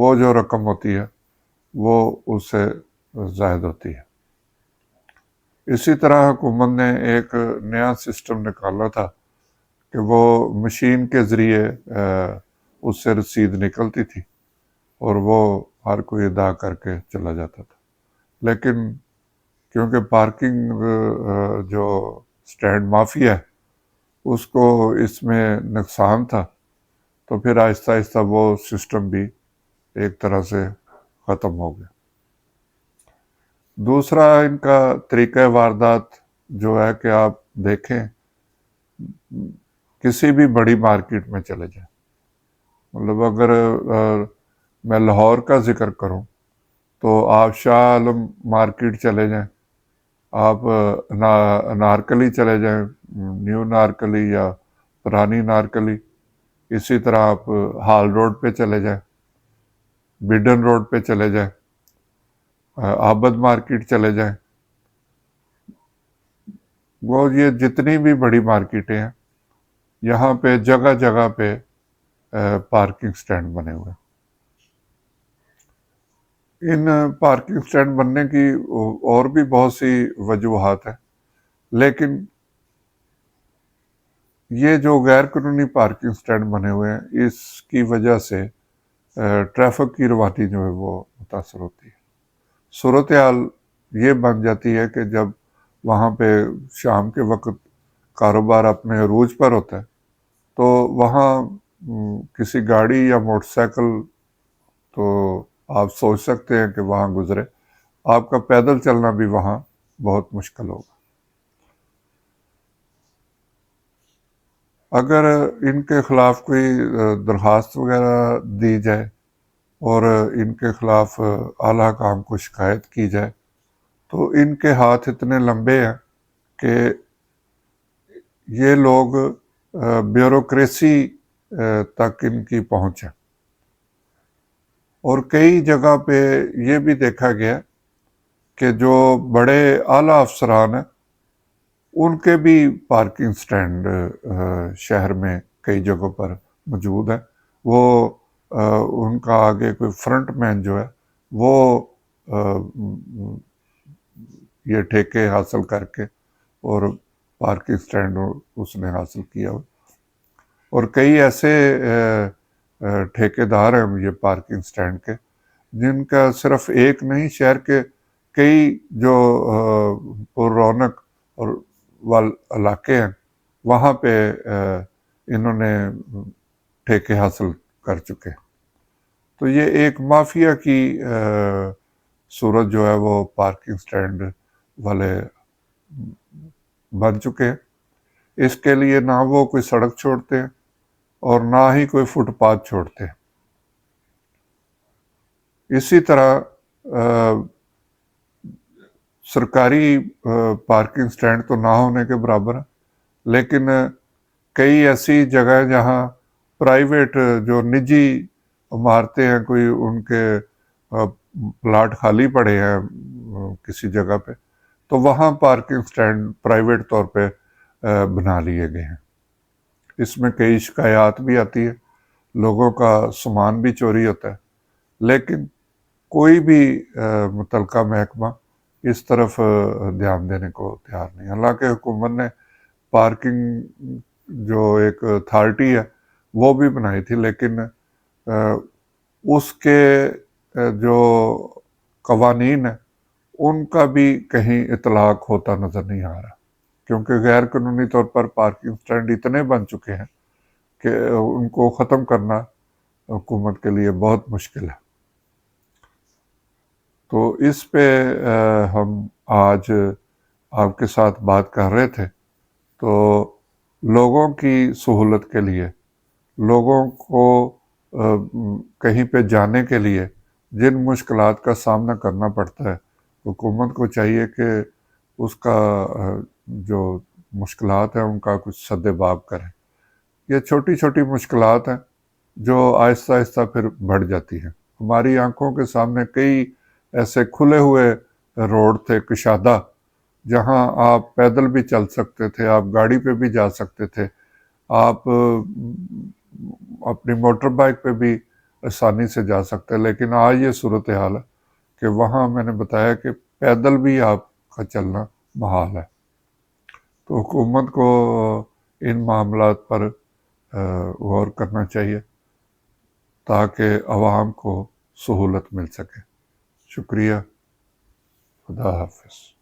وہ جو رقم ہوتی ہے وہ اس سے زائد ہوتی ہے۔ اسی طرح حکومت نے ایک نیا سسٹم نکالا تھا کہ وہ مشین کے ذریعے اس سے رسید نکلتی تھی اور وہ ہر کوئی ادا کر کے چلا جاتا تھا، لیکن کیونکہ پارکنگ جو سٹینڈ مافیا ہے اس کو اس میں نقصان تھا، تو پھر آہستہ آہستہ وہ سسٹم بھی ایک طرح سے ختم ہو گیا۔ دوسرا ان کا طریقہ واردات جو ہے کہ آپ دیکھیں کسی بھی بڑی مارکیٹ میں چلے جائیں، مطلب اگر میں لاہور کا ذکر کروں تو آپ شاہ عالم مارکیٹ چلے جائیں، آپ نارکلی چلے جائیں، نیو نارکلی یا پرانی نارکلی، اسی طرح آپ ہال روڈ پہ چلے جائیں، بیڈن روڈ پہ چلے جائیں، آبد مارکیٹ چلے جائیں، وہ یہ جتنی بھی بڑی مارکیٹیں ہیں یہاں پہ جگہ جگہ پہ پارکنگ سٹینڈ بنے ہوئے ہیں۔ ان پارکنگ سٹینڈ بننے کی اور بھی بہت سی وجوہات ہیں، لیکن یہ جو غیر قانونی پارکنگ سٹینڈ بنے ہوئے ہیں اس کی وجہ سے ٹریفک کی روانی جو ہے وہ متاثر ہوتی ہے۔ صورتحال یہ بن جاتی ہے کہ جب وہاں پہ شام کے وقت کاروبار اپنے عروج پر ہوتا ہے تو وہاں کسی گاڑی یا موٹر سائیکل تو آپ سوچ سکتے ہیں کہ وہاں گزرے، آپ کا پیدل چلنا بھی وہاں بہت مشکل ہوگا۔ اگر ان کے خلاف کوئی درخواست وغیرہ دی جائے اور ان کے خلاف اعلیٰ حکام کو شکایت کی جائے تو ان کے ہاتھ اتنے لمبے ہیں کہ یہ لوگ بیوروکریسی تک ان کی پہنچ ہے، اور کئی جگہ پہ یہ بھی دیکھا گیا کہ جو بڑے اعلیٰ افسران ہیں ان کے بھی پارکنگ سٹینڈ شہر میں کئی جگہوں پر موجود ہیں، وہ ان کا آگے کوئی فرنٹ مین جو ہے وہ یہ ٹھیکے حاصل کر کے اور پارکنگ سٹینڈ اس نے حاصل کیا ہو، اور کئی ایسے ٹھیکیدار ہیں یہ پارکنگ سٹینڈ کے جن کا صرف ایک نہیں، شہر کے کئی جو پر رونق اور علاقے ہیں وہاں پہ انہوں نے ٹھیکے حاصل کر چکے، تو یہ ایک مافیا کی صورت جو ہے وہ پارکنگ سٹینڈ والے بن چکے ہیں۔ اس کے لیے نہ وہ کوئی سڑک چھوڑتے ہیں اور نہ ہی کوئی فٹ پاتھ چھوڑتے ہیں۔ اسی طرح سرکاری پارکنگ سٹینڈ تو نہ ہونے کے برابر ہے، لیکن کئی ایسی جگہیں جہاں پرائیویٹ جو نجی عمارتیں ہیں، کوئی ان کے پلاٹ خالی پڑے ہیں کسی جگہ پہ، تو وہاں پارکنگ سٹینڈ پرائیویٹ طور پہ بنا لیے گئے ہیں۔ اس میں کئی شکایات بھی آتی ہے، لوگوں کا سامان بھی چوری ہوتا ہے، لیکن کوئی بھی متعلقہ محکمہ اس طرف دھیان دینے کو تیار نہیں۔ حالانکہ حکومت نے پارکنگ جو ایک اتھارٹی ہے وہ بھی بنائی تھی، لیکن اس کے جو قوانین ہیں ان کا بھی کہیں اطلاق ہوتا نظر نہیں آ رہا، کیونکہ غیر قانونی طور پر پارکنگ سٹینڈ اتنے بن چکے ہیں کہ ان کو ختم کرنا حکومت کے لیے بہت مشکل ہے۔ تو اس پہ ہم آج آپ کے ساتھ بات کر رہے تھے، تو لوگوں کی سہولت کے لیے، لوگوں کو کہیں پہ جانے کے لیے جن مشکلات کا سامنا کرنا پڑتا ہے، حکومت کو چاہیے کہ اس کا جو مشکلات ہیں ان کا کچھ سد باب کرے۔ یہ چھوٹی چھوٹی مشکلات ہیں جو آہستہ آہستہ پھر بڑھ جاتی ہیں۔ ہماری آنکھوں کے سامنے کئی ایسے کھلے ہوئے روڈ تھے کشادہ، جہاں آپ پیدل بھی چل سکتے تھے، آپ گاڑی پہ بھی جا سکتے تھے، آپ اپنی موٹر بائک پہ بھی آسانی سے جا سکتے ہیں، لیکن آج یہ صورتحال ہے کہ وہاں میں نے بتایا کہ پیدل بھی آپ کا چلنا محال ہے۔ تو حکومت کو ان معاملات پر غور کرنا چاہیے تاکہ عوام کو سہولت مل سکے۔ شکریہ، خدا حافظ۔